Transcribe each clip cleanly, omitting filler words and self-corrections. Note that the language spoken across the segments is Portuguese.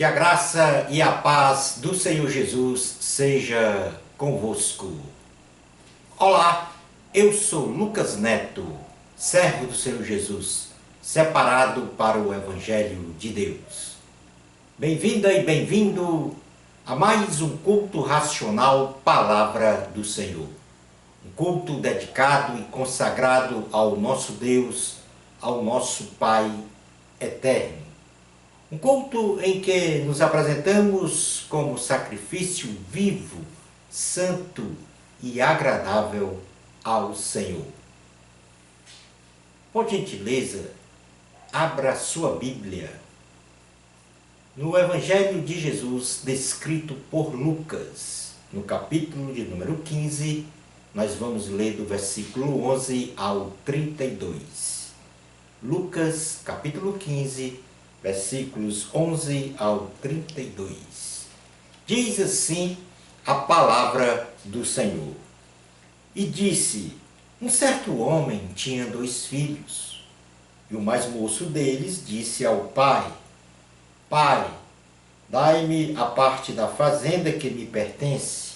Que a graça e a paz do Senhor Jesus seja convosco. Olá, eu sou Lucas Neto, servo do Senhor Jesus, separado para o Evangelho de Deus. Bem-vinda e bem-vindo a mais um culto racional Palavra do Senhor. Um culto dedicado e consagrado ao nosso Deus, ao nosso Pai eterno. Um culto em que nos apresentamos como sacrifício vivo, santo e agradável ao Senhor. Por gentileza, abra sua Bíblia no Evangelho de Jesus descrito por Lucas, no capítulo de número 15, nós vamos ler do versículo 11 ao 32. Lucas, capítulo 15, versículos 11 ao 32. Diz assim a palavra do Senhor. E disse: um certo homem tinha 2 filhos, e o mais moço deles disse ao pai: Pai, dai-me a parte da fazenda que me pertence.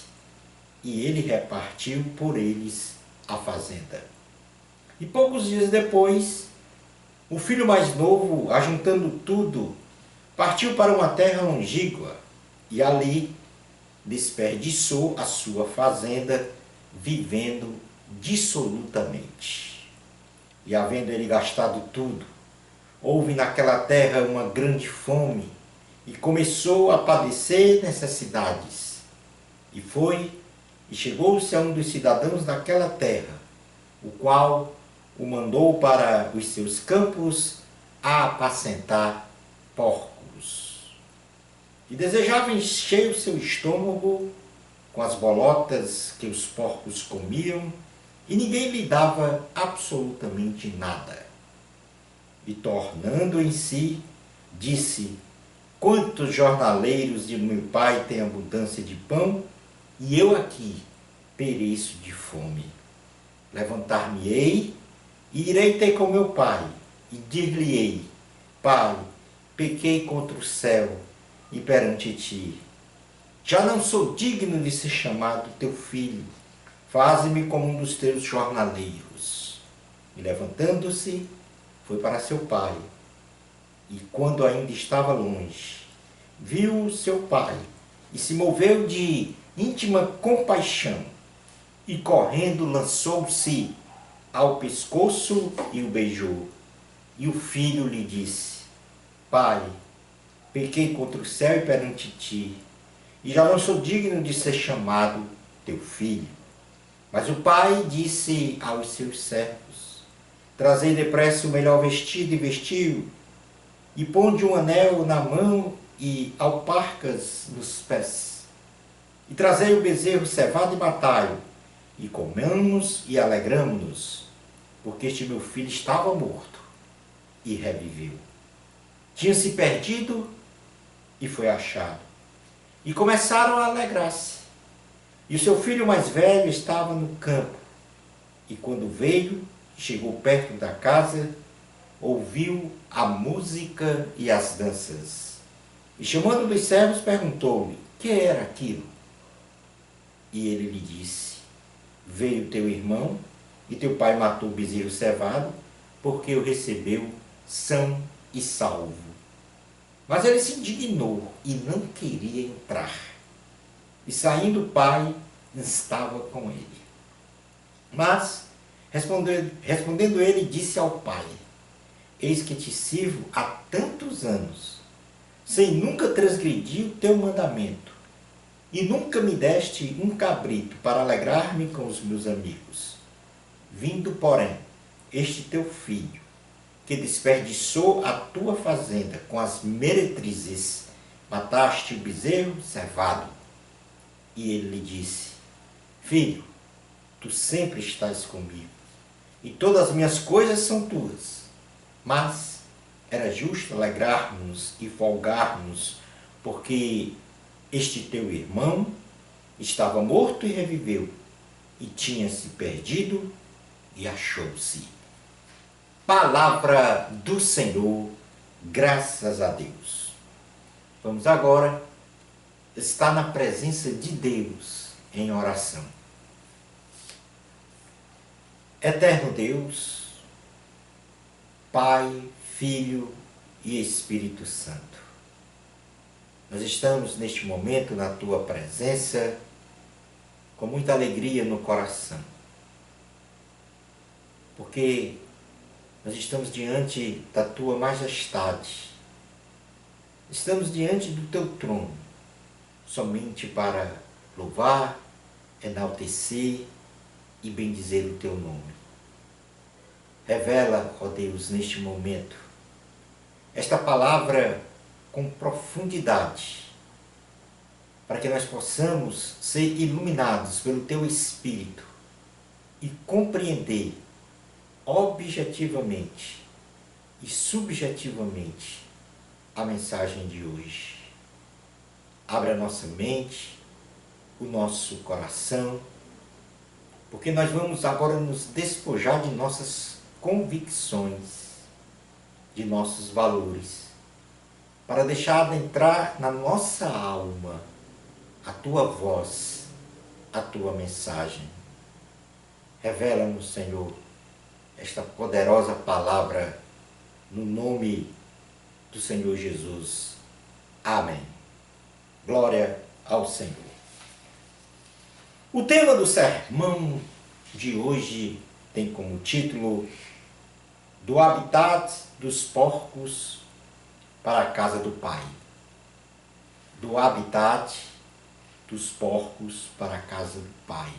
E ele repartiu por eles a fazenda. E poucos dias depois, o filho mais novo, ajuntando tudo, partiu para uma terra longínqua e ali desperdiçou a sua fazenda, vivendo dissolutamente. E havendo ele gastado tudo, houve naquela terra uma grande fome e começou a padecer necessidades. E foi e chegou-se a um dos cidadãos daquela terra, o qual o mandou para os seus campos a apacentar porcos. E desejava encher o seu estômago com as bolotas que os porcos comiam, e ninguém lhe dava absolutamente nada. E tornando em si, disse: quantos jornaleiros de meu pai têm abundância de pão, e eu aqui pereço de fome. Levantar-me-ei e irei ter com meu pai, e dir-lhe-ei: Pai, pequei contra o céu e perante ti. Já não sou digno de ser chamado teu filho. Faze-me como um dos teus jornaleiros. E levantando-se, foi para seu pai. E quando ainda estava longe, viu seu pai, e se moveu de íntima compaixão, e correndo lançou-se ao pescoço e o beijou. E o filho lhe disse: Pai, pequei contra o céu e perante ti, e já não sou digno de ser chamado teu filho. Mas o pai disse aos seus servos: trazei depressa o melhor vestido e vestiu, e ponde um anel na mão e alparcas nos pés. E trazei o bezerro cevado e matai-o, e comamos e alegramo-nos, porque este meu filho estava morto e reviveu. Tinha se perdido e foi achado. E começaram a alegrar-se. E o seu filho mais velho estava no campo. E quando veio, chegou perto da casa, ouviu a música e as danças. E chamando um dos servos, perguntou-lhe: que era aquilo? E ele lhe disse: veio teu irmão, e teu pai matou o bezerro cevado, porque o recebeu são e salvo. Mas ele se indignou e não queria entrar. E saindo o pai, estava com ele. Mas, respondendo ele, disse ao pai: eis que te sirvo há tantos anos, sem nunca transgredir o teu mandamento, e nunca me deste um cabrito para alegrar-me com os meus amigos. Vindo, porém, este teu filho, que desperdiçou a tua fazenda com as meretrizes, mataste o bezerro cevado. E ele lhe disse: filho, tu sempre estás comigo, e todas as minhas coisas são tuas. Mas era justo alegrarmos e folgarmos, porque este teu irmão estava morto e reviveu, e tinha se perdido e achou-se. Palavra do Senhor, graças a Deus. Vamos agora estar na presença de Deus em oração. Eterno Deus, Pai, Filho e Espírito Santo, nós estamos neste momento na Tua presença com muita alegria no coração, porque nós estamos diante da Tua majestade, estamos diante do Teu trono, somente para louvar, enaltecer e bendizer o Teu nome. Revela, ó Deus, neste momento, esta palavra com profundidade, para que nós possamos ser iluminados pelo Teu Espírito e compreender objetivamente e subjetivamente a mensagem de hoje. Abra a nossa mente, o nosso coração, porque nós vamos agora nos despojar de nossas convicções, de nossos valores, para deixar entrar na nossa alma a Tua voz, a Tua mensagem. Revela-nos, Senhor, esta poderosa palavra no nome do Senhor Jesus. Amém. Glória ao Senhor. O tema do sermão de hoje tem como título Do habitat dos porcos para a casa do Pai. Do habitat dos porcos para a casa do Pai.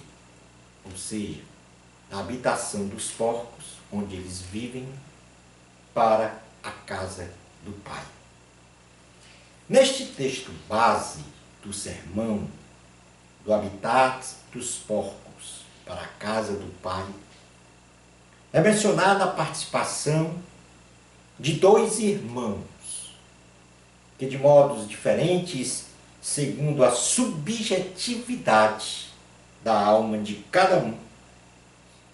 Ou seja, da habitação dos porcos, onde eles vivem, para a casa do Pai. Neste texto base do sermão, do habitat dos porcos para a casa do Pai, é mencionada a participação de dois irmãos, que de modos diferentes, segundo a subjetividade da alma de cada um,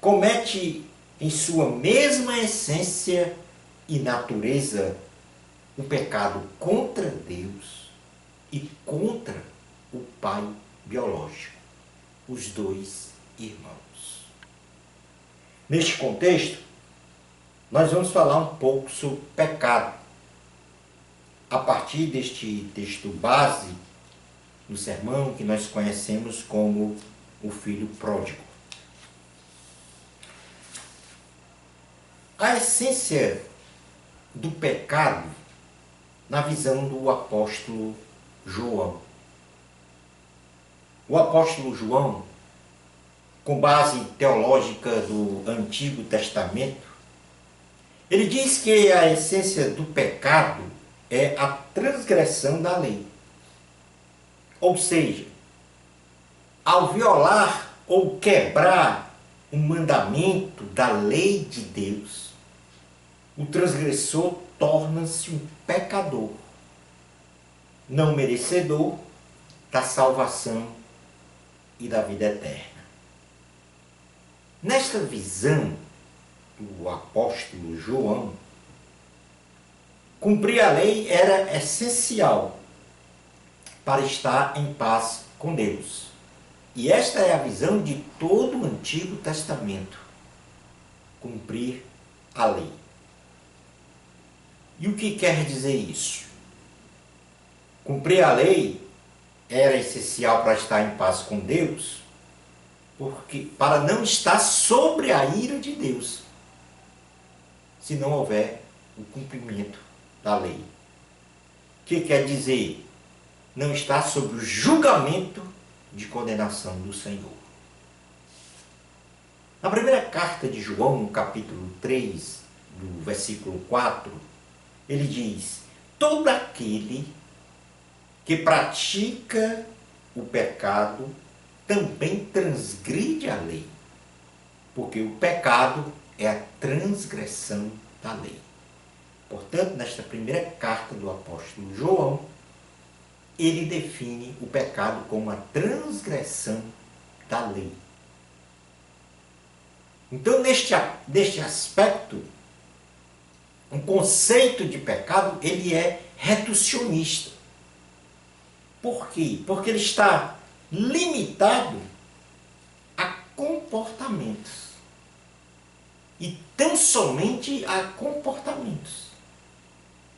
comete em sua mesma essência e natureza o pecado contra Deus e contra o Pai biológico, os dois irmãos. Neste contexto, nós vamos falar um pouco sobre pecado, a partir deste texto base do sermão que nós conhecemos como o filho pródigo. A essência do pecado na visão do apóstolo João. O apóstolo João, com base teológica do Antigo Testamento, ele diz que a essência do pecado é a transgressão da lei. Ou seja, ao violar ou quebrar um mandamento da lei de Deus, o transgressor torna-se um pecador, não merecedor da salvação e da vida eterna. Nesta visão do apóstolo João, cumprir a lei era essencial para estar em paz com Deus. E esta é a visão de todo o Antigo Testamento: cumprir a lei. E o que quer dizer isso? Cumprir a lei era essencial para estar em paz com Deus, porque para não estar sobre a ira de Deus, se não houver o cumprimento da lei. O que quer dizer? Não estar sob o julgamento de condenação do Senhor. Na primeira carta de João, no capítulo 3, do versículo 4, ele diz: todo aquele que pratica o pecado também transgride a lei, porque o pecado é a transgressão da lei. Portanto, nesta primeira carta do apóstolo João, ele define o pecado como a transgressão da lei. Então, neste aspecto, o conceito de pecado ele é reducionista. Por quê? Porque ele está limitado a comportamentos. E tão somente a comportamentos.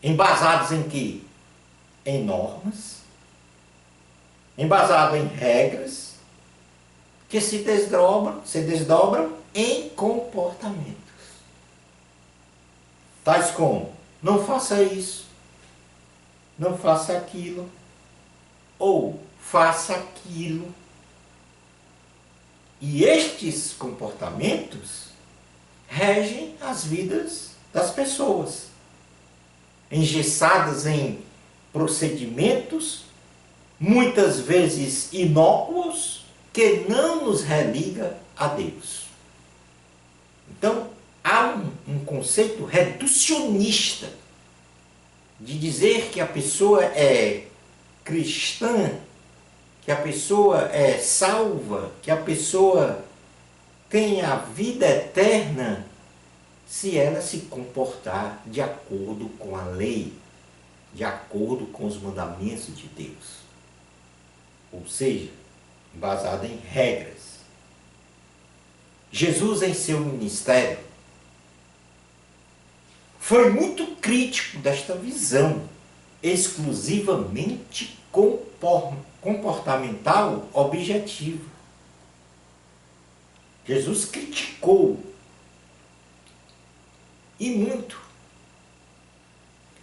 Embasados em quê? Em normas, embasado em regras, que se desdobram em comportamentos. Tais como, não faça isso, não faça aquilo, ou faça aquilo. E estes comportamentos regem as vidas das pessoas, engessadas em procedimentos, muitas vezes inócuos, que não nos religa a Deus. Então, há um conceito reducionista de dizer que a pessoa é cristã, que a pessoa é salva, que a pessoa tem a vida eterna se ela se comportar de acordo com a lei, de acordo com os mandamentos de Deus. Ou seja, baseada em regras. Jesus, em seu ministério, foi muito crítico desta visão exclusivamente comportamental objetiva. Jesus criticou, e muito,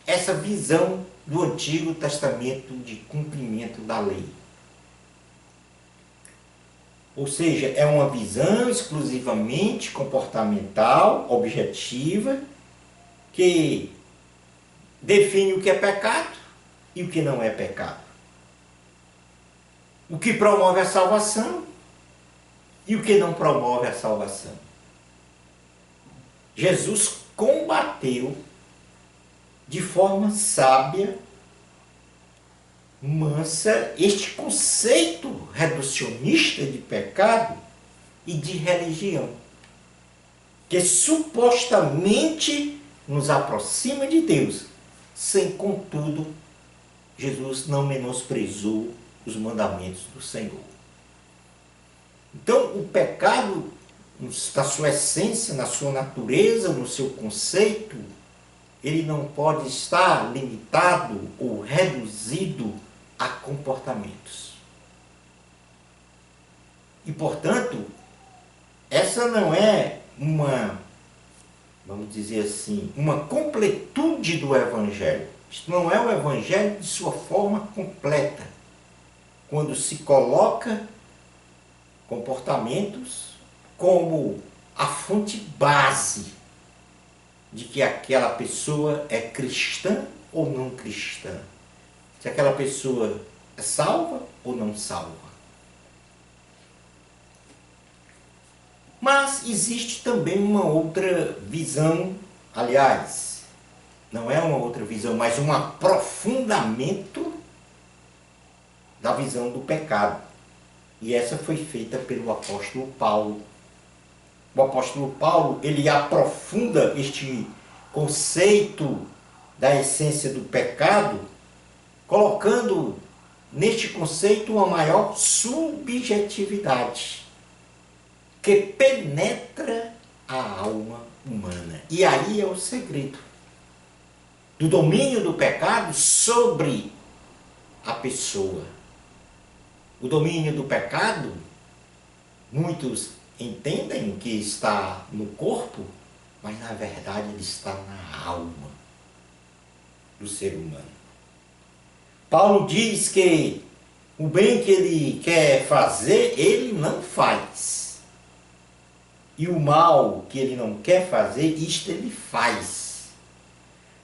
essa visão do Antigo Testamento de cumprimento da lei. Ou seja, é uma visão exclusivamente comportamental, objetiva, que define o que é pecado e o que não é pecado. O que promove a salvação e o que não promove a salvação. Jesus combateu de forma sábia, mansa, este conceito reducionista de pecado e de religião, que supostamente nos aproxima de Deus, sem, contudo, Jesus não menosprezou os mandamentos do Senhor. Então, o pecado, na sua essência, na sua natureza, no seu conceito, ele não pode estar limitado ou reduzido a comportamentos. E, portanto, essa não é uma, vamos dizer assim, uma completude do Evangelho. Isto não é o Evangelho de sua forma completa, quando se coloca comportamentos como a fonte base de que aquela pessoa é cristã ou não cristã, se aquela pessoa é salva ou não salva. Mas existe também uma outra visão, aliás, não é uma outra visão, mas um aprofundamento da visão do pecado. E essa foi feita pelo apóstolo Paulo. O apóstolo Paulo, ele aprofunda este conceito da essência do pecado, colocando neste conceito uma maior subjetividade, que penetra a alma humana. E aí é o segredo do domínio do pecado sobre a pessoa. O domínio do pecado, muitos entendem que está no corpo, mas na verdade ele está na alma do ser humano. Paulo diz que o bem que ele quer fazer, ele não faz. E o mal que ele não quer fazer, isto ele faz.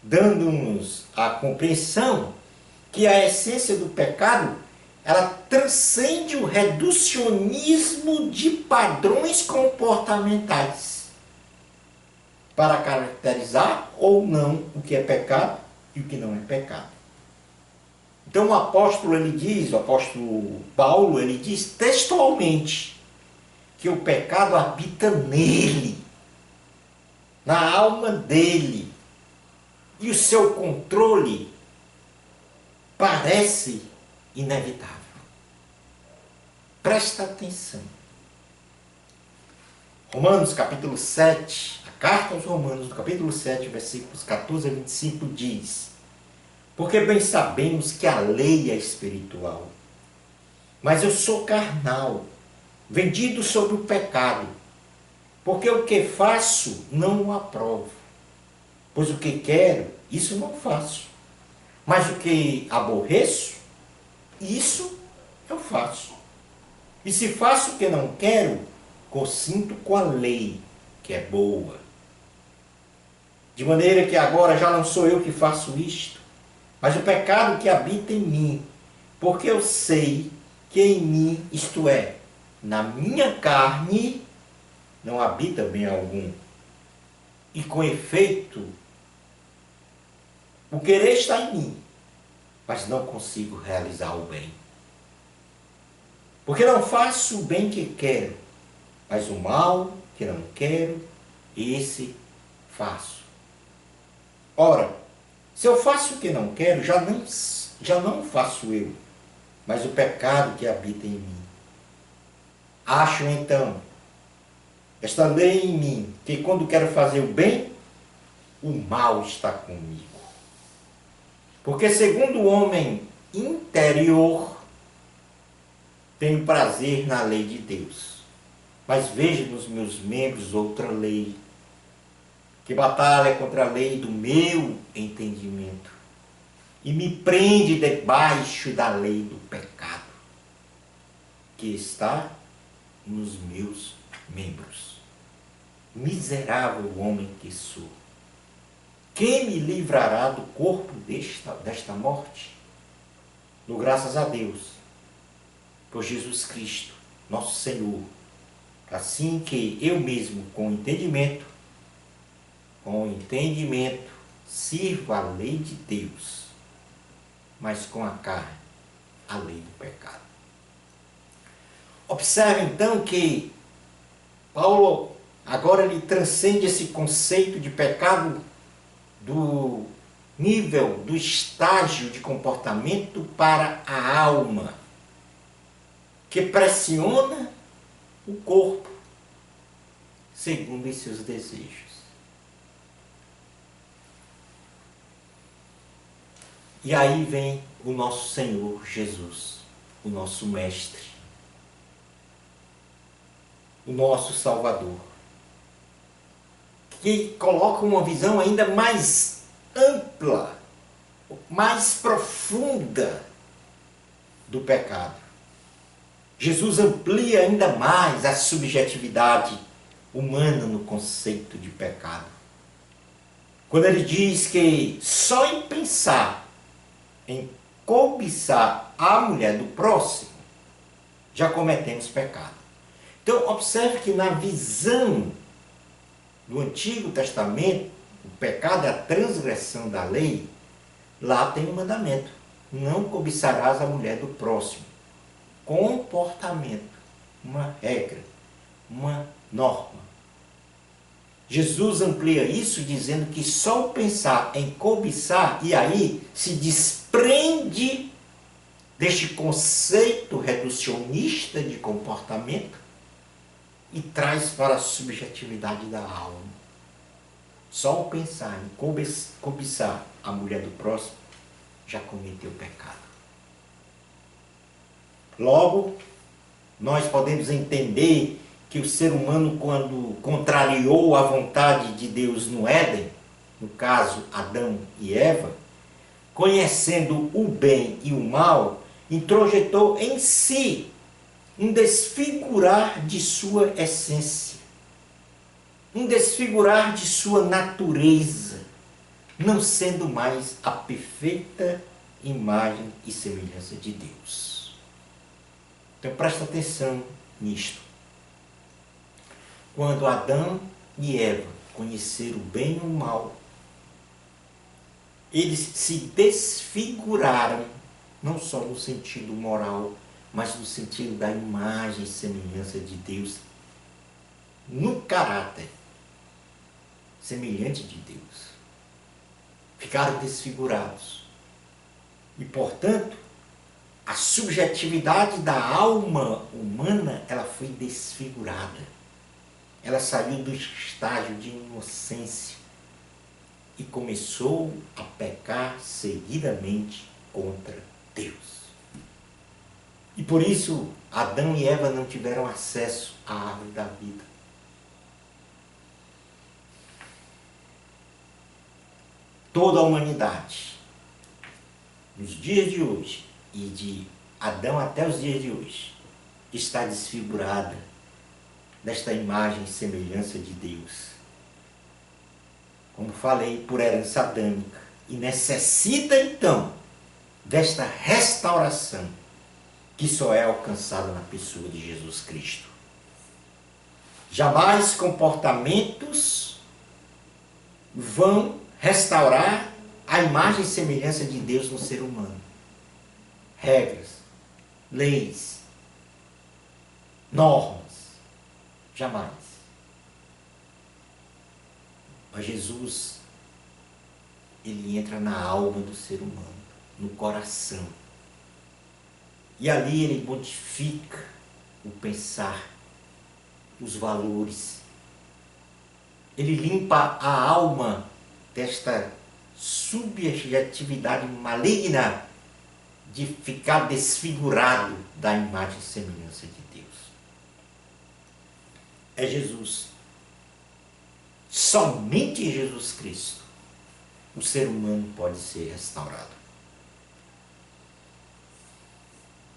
Dando-nos a compreensão que a essência do pecado, ela transcende o reducionismo de padrões comportamentais para caracterizar ou não o que é pecado e o que não é pecado. Então o apóstolo, o apóstolo Paulo, ele diz textualmente que o pecado habita nele, na alma dele, e o seu controle parece inevitável. Presta atenção. Romanos capítulo 7, a carta aos Romanos, no capítulo 7, versículos 14 a 25, diz: porque bem sabemos que a lei é espiritual, mas eu sou carnal, vendido sobre o pecado, porque o que faço não o aprovo, pois o que quero, isso não faço, mas o que aborreço, isso eu faço. E se faço o que não quero, consinto com a lei, que é boa. De maneira que agora já não sou eu que faço isto, mas o pecado que habita em mim, porque eu sei que em mim, isto é, na minha carne, não habita bem algum. E com efeito, o querer está em mim, mas não consigo realizar o bem. Porque não faço o bem que quero, mas o mal que não quero, esse faço. Ora, se eu faço o que não quero, já não faço eu, mas o pecado que habita em mim. Acho então esta lei em mim, que quando quero fazer o bem, o mal está comigo. Porque segundo o homem interior, tenho prazer na lei de Deus, mas vejo nos meus membros outra lei, que batalha contra a lei do meu entendimento e me prende debaixo da lei do pecado, que está nos meus membros. Miserável homem que sou! Quem me livrará do corpo desta morte? Dou graças a Deus por Jesus Cristo, nosso Senhor, assim que eu mesmo, com entendimento, sirvo a lei de Deus, mas com a carne, a lei do pecado. Observe então que Paulo agora ele transcende esse conceito de pecado do nível, do estágio de comportamento para a alma, que pressiona o corpo segundo os seus desejos. E aí vem o nosso Senhor Jesus, o nosso Mestre, o nosso Salvador, que coloca uma visão ainda mais ampla, mais profunda do pecado. Jesus amplia ainda mais a subjetividade humana no conceito de pecado. Quando ele diz que só em pensar em cobiçar a mulher do próximo, já cometemos pecado. Então, observe que na visão do Antigo Testamento, o pecado é a transgressão da lei. Lá tem um mandamento: não cobiçarás a mulher do próximo. Comportamento, uma regra, uma norma. Jesus amplia isso dizendo que só o pensar em cobiçar, e aí se desprende deste conceito reducionista de comportamento e traz para a subjetividade da alma. Só o pensar em cobiçar a mulher do próximo já cometeu pecado. Logo, nós podemos entender que o ser humano, quando contrariou a vontade de Deus no Éden, no caso Adão e Eva, conhecendo o bem e o mal, introjetou em si um desfigurar de sua essência, um desfigurar de sua natureza, não sendo mais a perfeita imagem e semelhança de Deus. Então presta atenção nisto. Quando Adão e Eva conheceram o bem e o mal, eles se desfiguraram, não só no sentido moral, mas no sentido da imagem e semelhança de Deus, no caráter semelhante de Deus. Ficaram desfigurados. E, portanto, a subjetividade da alma humana, ela foi desfigurada. Ela saiu do estágio de inocência e começou a pecar seguidamente contra Deus. E por isso, Adão e Eva não tiveram acesso à árvore da vida. Toda a humanidade, nos dias de hoje, e de Adão até os dias de hoje, está desfigurada desta imagem e semelhança de Deus. Como falei, por herança adâmica. E necessita então desta restauração que só é alcançada na pessoa de Jesus Cristo. Jamais comportamentos vão restaurar a imagem e semelhança de Deus no ser humano. Regras, leis, normas, jamais. Mas Jesus, ele entra na alma do ser humano, no coração. E ali ele modifica o pensar, os valores. Ele limpa a alma desta subjetividade maligna de ficar desfigurado da imagem e semelhança de Deus. É Jesus. Somente em Jesus Cristo o ser humano pode ser restaurado.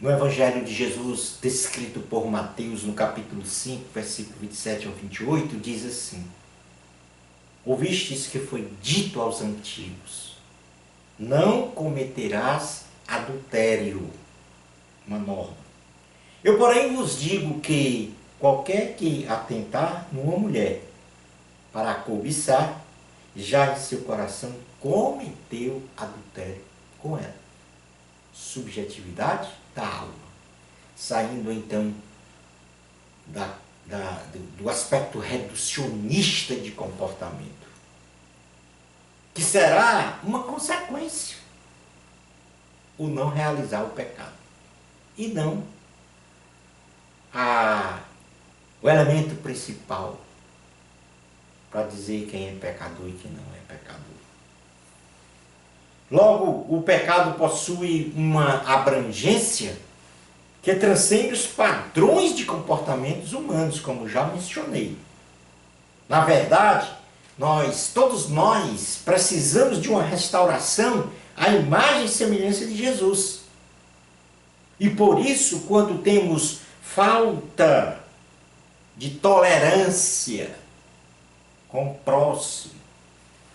No Evangelho de Jesus, descrito por Mateus no capítulo 5, versículo 27 ao 28, diz assim: ouvistes que foi dito aos antigos, não cometerás adultério, uma norma. Eu, porém, vos digo que qualquer que atentar numa mulher para a cobiçar, já em seu coração cometeu adultério com ela. Subjetividade da alma. Saindo então do aspecto reducionista de comportamento, que será uma consequência o não realizar o pecado, e não o elemento principal para dizer quem é pecador e quem não é pecador. Logo, o pecado possui uma abrangência que transcende os padrões de comportamentos humanos, como já mencionei. Na verdade, todos nós, precisamos de uma restauração à imagem e semelhança de Jesus. E por isso, quando temos falta de tolerância com o próximo,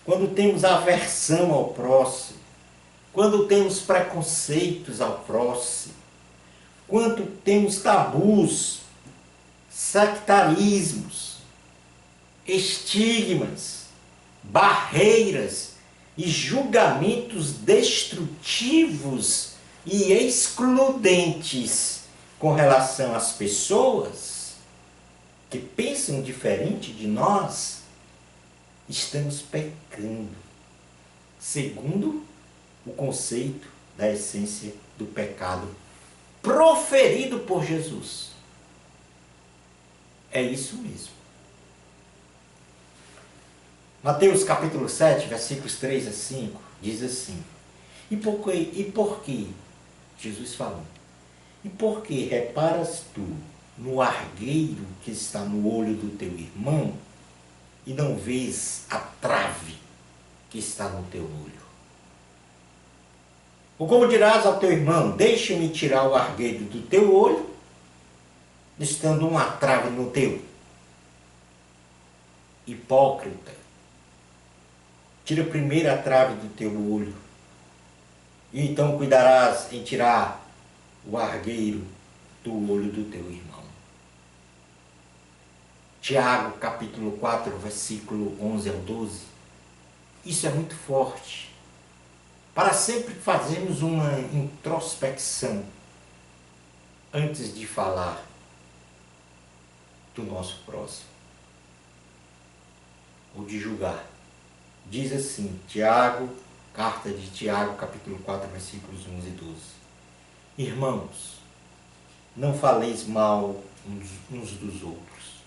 quando temos aversão ao próximo, quando temos preconceitos ao próximo, quando temos tabus, sectarismos, estigmas, barreiras e julgamentos destrutivos e excludentes com relação às pessoas que pensam diferente de nós, estamos pecando, segundo o conceito da essência do pecado proferido por Jesus. É isso mesmo. Mateus capítulo 7, versículos 3 a 5, diz assim: E por que? Jesus falou: e por que reparas tu no argueiro que está no olho do teu irmão e não vês a trave que está no teu olho? Ou como dirás ao teu irmão: deixa-me tirar o argueiro do teu olho, estando uma trave no teu? Hipócrita, tira primeiro a trave do teu olho, e então cuidarás em tirar o argueiro do olho do teu irmão. Tiago capítulo 4, versículo 11 ao 12. Isso é muito forte, para sempre fazermos uma introspecção antes de falar do nosso próximo, ou de julgar. Diz assim, carta de Tiago, capítulo 4, versículos 11 e 12. Irmãos, não faleis mal uns dos outros.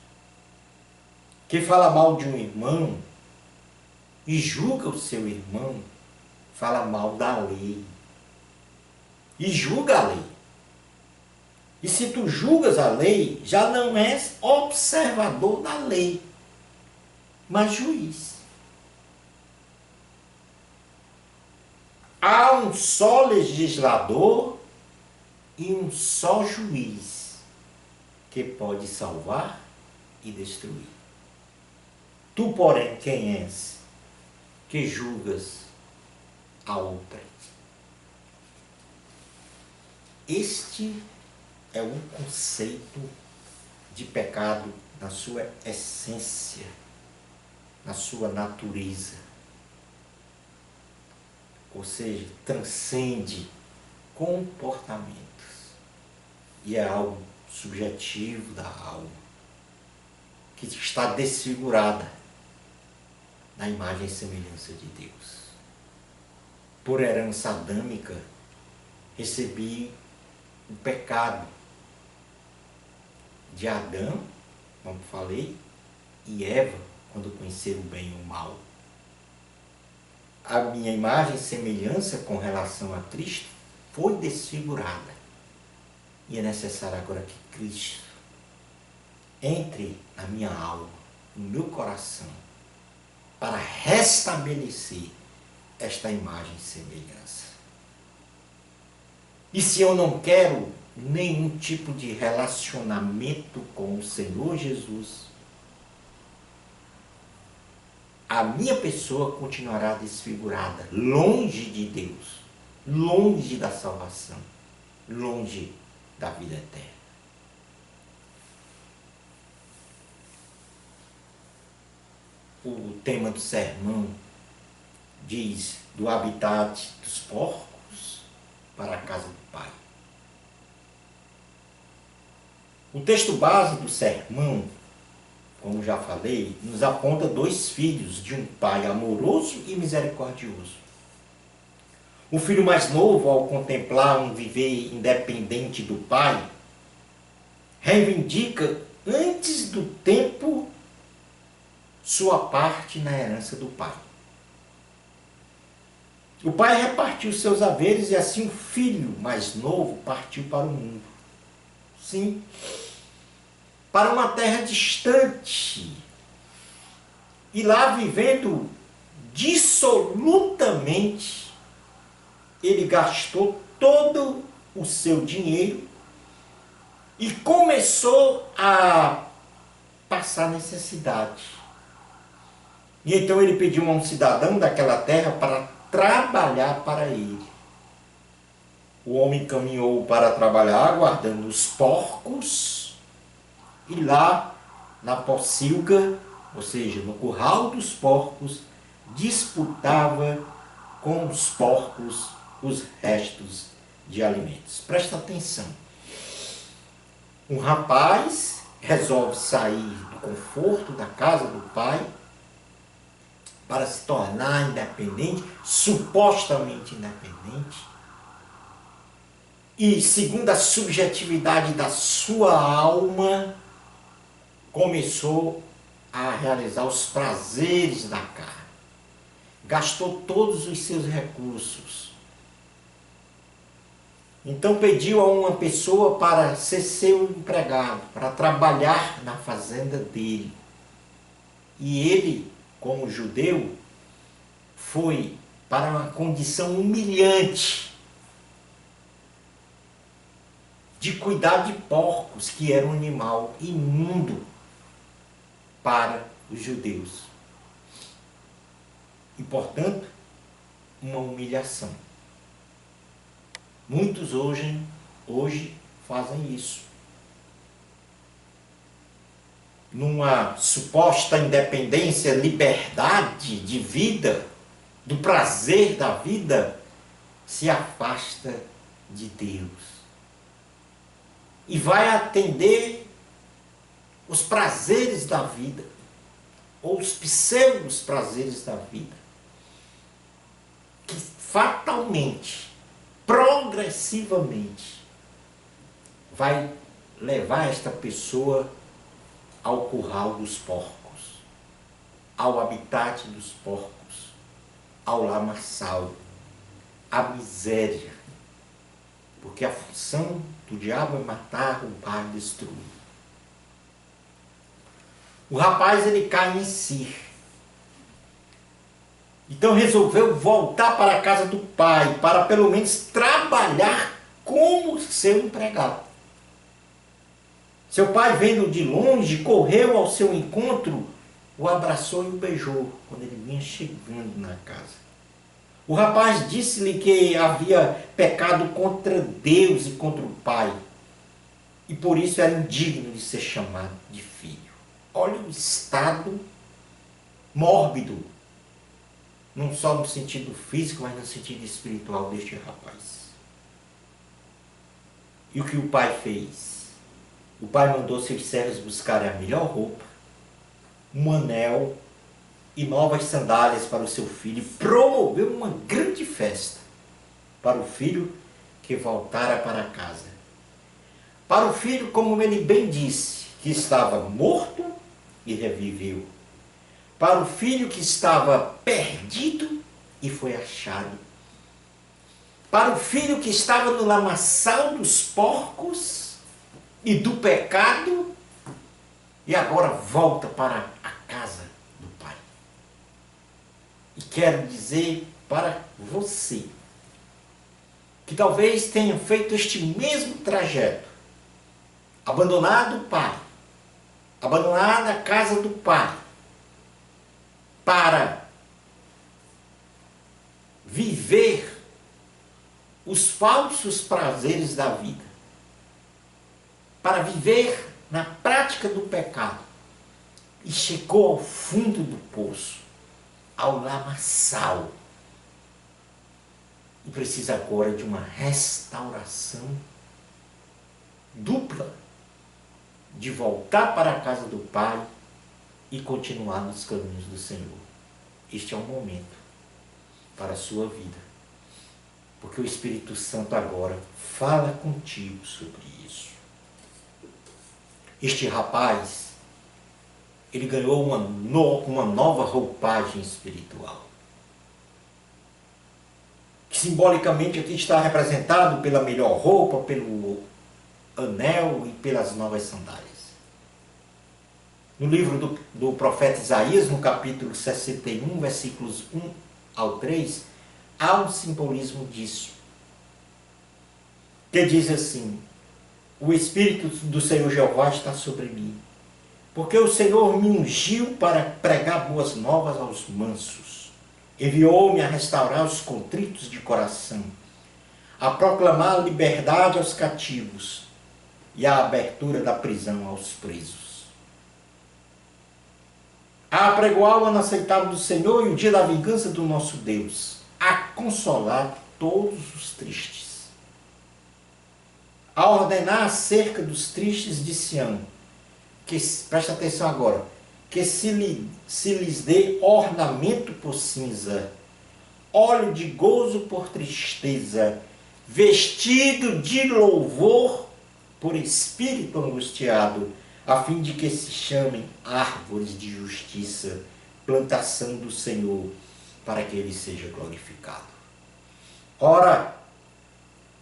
Quem fala mal de um irmão e julga o seu irmão, fala mal da lei. E julga a lei. E se tu julgas a lei, já não és observador da lei, mas juiz. Há um só legislador e um só juiz que pode salvar e destruir. Tu, porém, quem és que julgas a outra? Este é o conceito de pecado na sua essência, na sua natureza. Ou seja, transcende comportamentos. E é algo subjetivo da alma, que está desfigurada na imagem e semelhança de Deus. Por herança adâmica, recebi o pecado de Adão, como falei, e Eva, quando conheceram o bem e o mal. A minha imagem e semelhança com relação a Cristo foi desfigurada. E é necessário agora que Cristo entre na minha alma, no meu coração, para restabelecer esta imagem e semelhança. E se eu não quero nenhum tipo de relacionamento com o Senhor Jesus, a minha pessoa continuará desfigurada, longe de Deus, longe da salvação, longe da vida eterna. O tema do sermão diz do habitat dos porcos para a casa do Pai. O texto base do sermão, como já falei, nos aponta dois filhos de um pai amoroso e misericordioso. O filho mais novo, ao contemplar um viver independente do pai, reivindica antes do tempo sua parte na herança do pai. O pai repartiu seus haveres e assim o filho mais novo partiu para o mundo. Sim, para uma terra distante. E lá vivendo dissolutamente, ele gastou todo o seu dinheiro e começou a passar necessidade. E então ele pediu a um cidadão daquela terra para trabalhar para ele. O homem caminhou para trabalhar, guardando os porcos, e lá na pocilga, ou seja, no curral dos porcos, disputava com os porcos os restos de alimentos. Presta atenção. Um rapaz resolve sair do conforto da casa do pai para se tornar independente, supostamente independente, e segundo a subjetividade da sua alma, começou a realizar os prazeres da carne. Gastou todos os seus recursos. Então pediu a uma pessoa para ser seu empregado, para trabalhar na fazenda dele. E ele, como judeu, foi para uma condição humilhante de cuidar de porcos, que era um animal imundo para os judeus. E, portanto, uma humilhação. Muitos hoje fazem isso. Numa suposta independência, liberdade de vida, do prazer da vida, se afasta de Deus. E vai atender os prazeres da vida, ou os pseudos prazeres da vida, que fatalmente, progressivamente, vai levar esta pessoa ao curral dos porcos, ao habitat dos porcos, ao lamaçal, à miséria. Porque a função do diabo é matar, roubar e destruir. O rapaz, ele cai em si. Então resolveu voltar para a casa do pai, para pelo menos trabalhar como seu empregado. Seu pai, vendo de longe, correu ao seu encontro, o abraçou e o beijou, quando ele vinha chegando na casa. O rapaz disse-lhe que havia pecado contra Deus e contra o pai, e por isso era indigno de ser chamado de filho. Olha o estado mórbido, não só no sentido físico, mas no sentido espiritual deste rapaz. E o que o pai fez? O pai mandou seus servos buscarem a melhor roupa, um anel e novas sandálias para o seu filho, e promoveu uma grande festa para o filho que voltara para casa. Para o filho, como ele bem disse, que estava morto e reviveu. Para o filho que estava perdido e foi achado. Para o filho que estava no lamaçal dos porcos e do pecado, e agora volta para a casa do pai. E quero dizer para você, que talvez tenha feito este mesmo trajeto, abandonado o pai, abandonado a casa do pai, para viver os falsos prazeres da vida, para viver na prática do pecado, e chegou ao fundo do poço, ao lamaçal, e precisa agora de uma restauração dupla, de voltar para a casa do Pai e continuar nos caminhos do Senhor. Este é o momento para a sua vida, porque o Espírito Santo agora fala contigo sobre isso. Este rapaz, ele ganhou uma nova roupagem espiritual, que simbolicamente aqui está representado pela melhor roupa, pelo anel e pelas novas sandálias. No livro do profeta Isaías, no capítulo 61, versículos 1 ao 3, há um simbolismo disso, que diz assim: o Espírito do Senhor Jeová está sobre mim, porque o Senhor me ungiu para pregar boas novas aos mansos, enviou-me a restaurar os contritos de coração, a proclamar liberdade aos cativos e a abertura da prisão aos presos, a apregoar o ano aceitável do Senhor e o dia da vingança do nosso Deus, a consolar todos os tristes, a ordenar acerca dos tristes de Sião, que, presta atenção agora, que se lhes dê ornamento por cinza, óleo de gozo por tristeza, vestido de louvor por espírito angustiado, a fim de que se chamem árvores de justiça, plantação do Senhor, para que ele seja glorificado. Ora,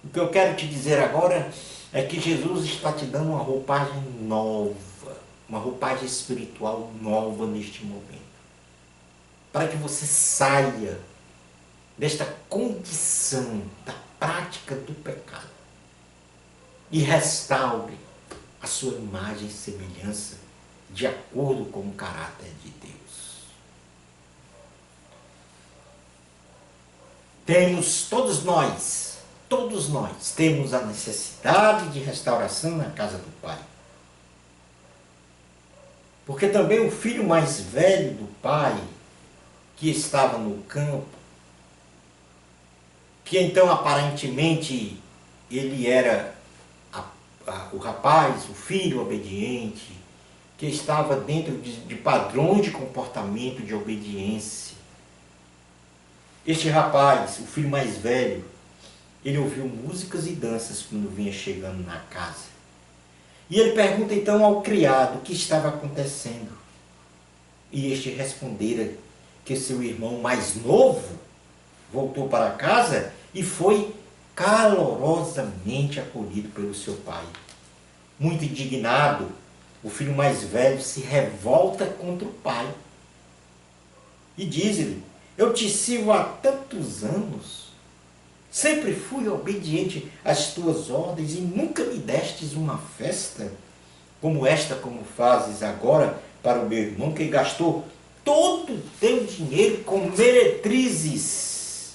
o que eu quero te dizer agora é que Jesus está te dando uma roupagem nova, uma roupagem espiritual nova neste momento, para que você saia desta condição da prática do pecado e restaure a sua imagem e semelhança de acordo com o caráter de Deus. Todos nós temos a necessidade de restauração na casa do Pai. Porque também o filho mais velho do pai, que estava no campo, que então aparentemente ele era o rapaz, o filho obediente, que estava dentro de padrões de comportamento, de obediência. Este rapaz, o filho mais velho, ele ouviu músicas e danças quando vinha chegando na casa. E ele pergunta então ao criado o que estava acontecendo. E este respondera que seu irmão mais novo voltou para casa e foi calorosamente acolhido pelo seu pai. Muito indignado, o filho mais velho se revolta contra o pai. E diz-lhe: eu te sirvo há tantos anos, sempre fui obediente às tuas ordens e nunca me destes uma festa como esta, como fazes agora para o meu irmão, que gastou todo o teu dinheiro com meretrizes.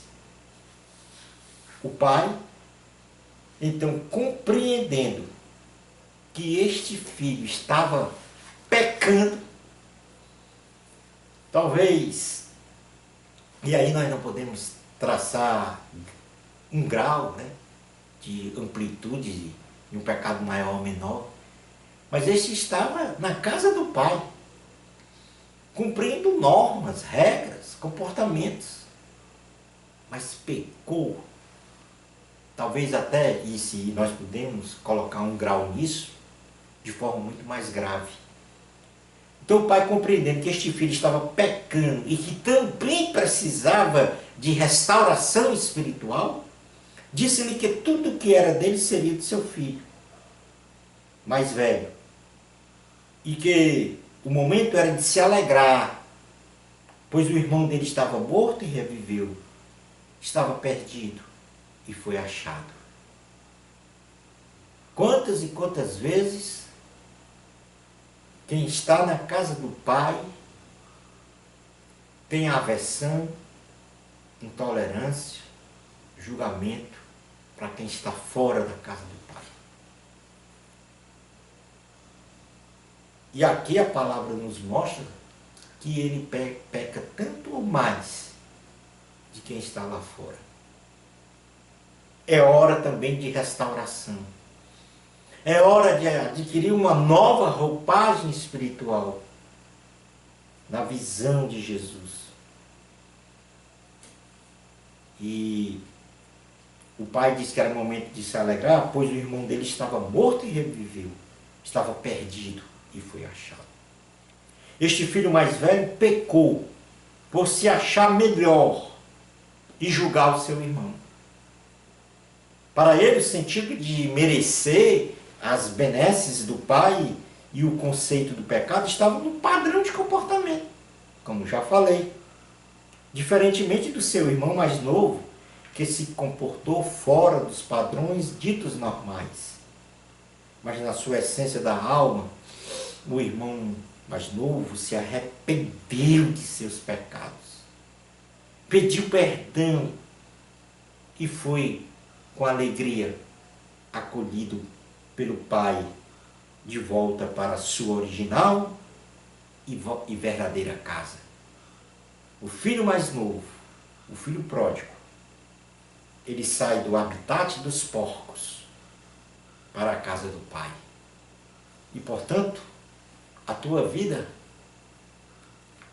O pai, então, compreendendo que este filho estava pecando, talvez, e aí nós não podemos traçar um grau, né, de amplitude de um pecado maior ou menor, mas este estava na casa do pai, cumprindo normas, regras, comportamentos, mas pecou. Talvez até, e se nós podemos colocar um grau nisso, de forma muito mais grave. Então o pai, compreendendo que este filho estava pecando e que também precisava de restauração espiritual, disse-lhe que tudo que era dele seria do seu filho mais velho. E que o momento era de se alegrar, pois o irmão dele estava morto e reviveu, estava perdido e foi achado. Quantas e quantas vezes quem está na casa do pai tem aversão, intolerância, julgamento para quem está fora da casa do pai. E aqui a palavra nos mostra que ele peca tanto ou mais de quem está lá fora. É hora também de restauração. É hora de adquirir uma nova roupagem espiritual na visão de Jesus. E o pai disse que era momento de se alegrar, pois o irmão dele estava morto e reviveu, estava perdido e foi achado. Este filho mais velho pecou por se achar melhor e julgar o seu irmão. Para ele, o sentido de merecer as benesses do pai e o conceito do pecado estavam no padrão de comportamento, como já falei. Diferentemente do seu irmão mais novo, que se comportou fora dos padrões ditos normais. Mas na sua essência da alma, o irmão mais novo se arrependeu de seus pecados, pediu perdão e foi com alegria acolhido pelo pai de volta para a sua original e verdadeira casa. O filho mais novo, o filho pródigo, ele sai do habitat dos porcos para a casa do pai. E, portanto, a tua vida,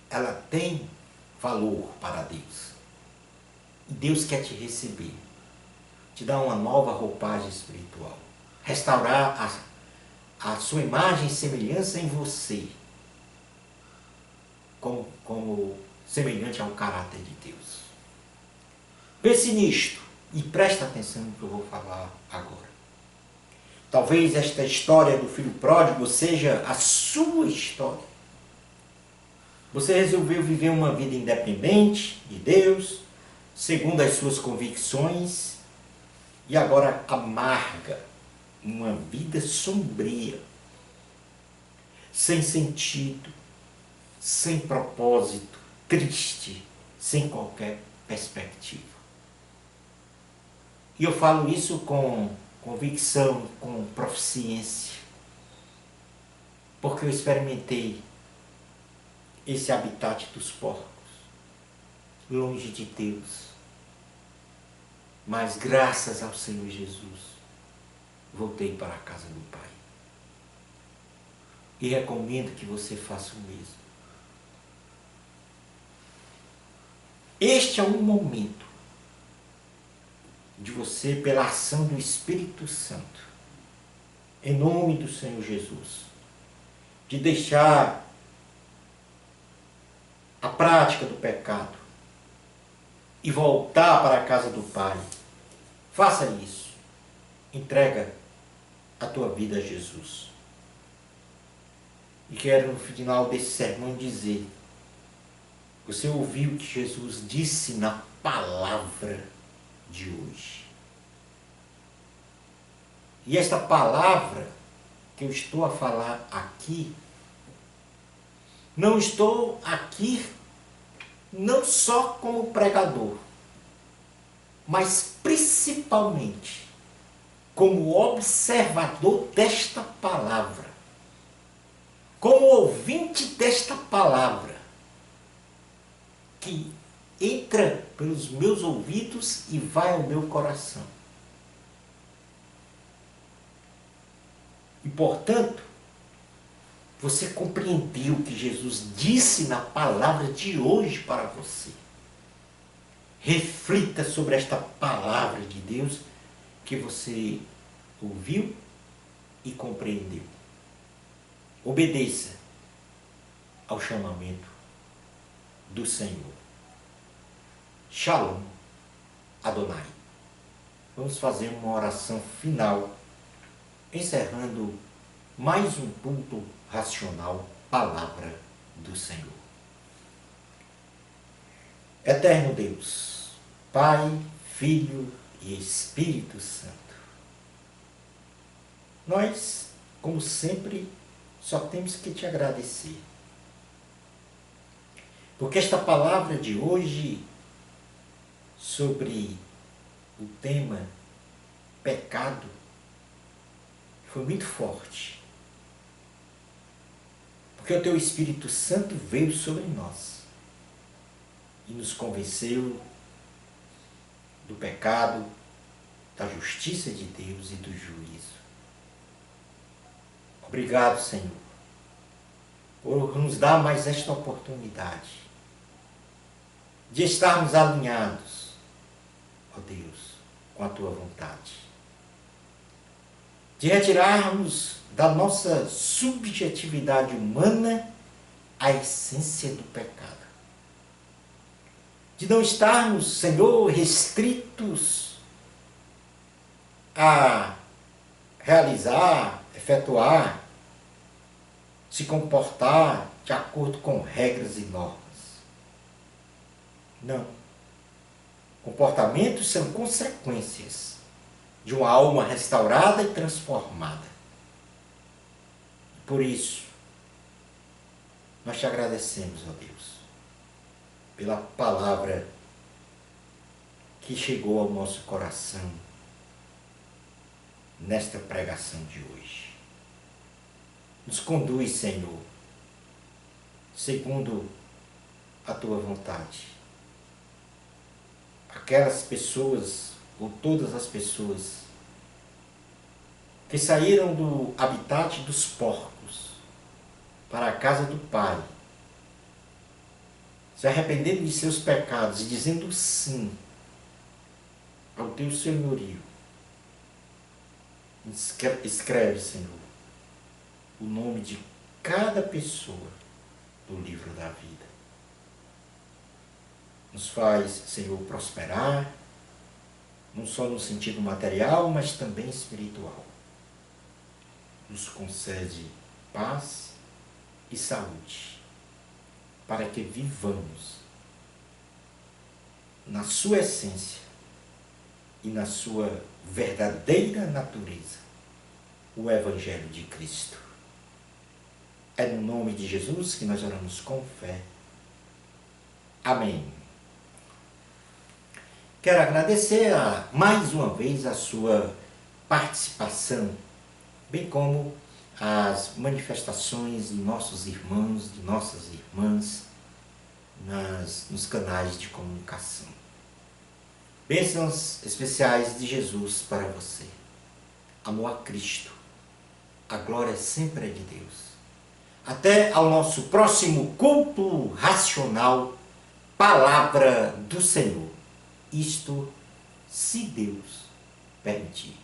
ela tem valor para Deus. E Deus quer te receber, te dar uma nova roupagem espiritual, restaurar a sua imagem e semelhança em você, como semelhante ao caráter de Deus. Pense nisto e preste atenção no que eu vou falar agora. Talvez esta história do filho pródigo seja a sua história. Você resolveu viver uma vida independente de Deus, segundo as suas convicções, e agora amarga uma vida sombria, sem sentido, sem propósito, triste, sem qualquer perspectiva. E eu falo isso com convicção, com proficiência, porque eu experimentei esse habitat dos porcos, longe de Deus. Mas graças ao Senhor Jesus, voltei para a casa do Pai. E recomendo que você faça o mesmo. Este é um momento de você, pela ação do Espírito Santo, em nome do Senhor Jesus, de deixar a prática do pecado e voltar para a casa do Pai. Faça isso. Entrega a tua vida a Jesus. E quero no final desse sermão dizer: você ouviu o que Jesus disse na palavra de hoje. E esta palavra que eu estou a falar aqui, não estou aqui não só como pregador, mas principalmente como observador desta palavra, como ouvinte desta palavra, que entra pelos meus ouvidos e vai ao meu coração. E, portanto, você compreendeu o que Jesus disse na palavra de hoje para você. Reflita sobre esta palavra de Deus que você ouviu e compreendeu. Obedeça ao chamamento do Senhor. Shalom Adonai. Vamos fazer uma oração final, encerrando mais um culto racional, palavra do Senhor. Eterno Deus, Pai, Filho e Espírito Santo, nós, como sempre, só temos que te agradecer. Porque esta palavra de hoje, sobre o tema pecado, foi muito forte. Porque o teu Espírito Santo veio sobre nós e nos convenceu do pecado, da justiça de Deus e do juízo. Obrigado, Senhor, por nos dar mais esta oportunidade de estarmos alinhados, ó Deus, com a tua vontade. De retirarmos da nossa subjetividade humana a essência do pecado. De não estarmos, Senhor, restritos a realizar, efetuar, se comportar de acordo com regras e normas. Não. Comportamentos são consequências de uma alma restaurada e transformada. Por isso, nós te agradecemos, ó Deus, pela palavra que chegou ao nosso coração nesta pregação de hoje. Nos conduz, Senhor, segundo a tua vontade. Aquelas pessoas, ou todas as pessoas, que saíram do habitat dos porcos para a casa do Pai, se arrependendo de seus pecados e dizendo sim ao teu senhorio. Escreve, Senhor, o nome de cada pessoa do livro da vida. Nos faz, Senhor, prosperar, não só no sentido material, mas também espiritual. Nos concede paz e saúde, para que vivamos na sua essência e na sua verdadeira natureza o Evangelho de Cristo. É no nome de Jesus que nós oramos com fé. Amém. Quero agradecer mais uma vez a sua participação, bem como as manifestações de nossos irmãos, de nossas irmãs, nos canais de comunicação. Bênçãos especiais de Jesus para você. Amor a Cristo. A glória sempre é de Deus. Até ao nosso próximo culto racional, Palavra do Senhor. Isto, se Deus permitir.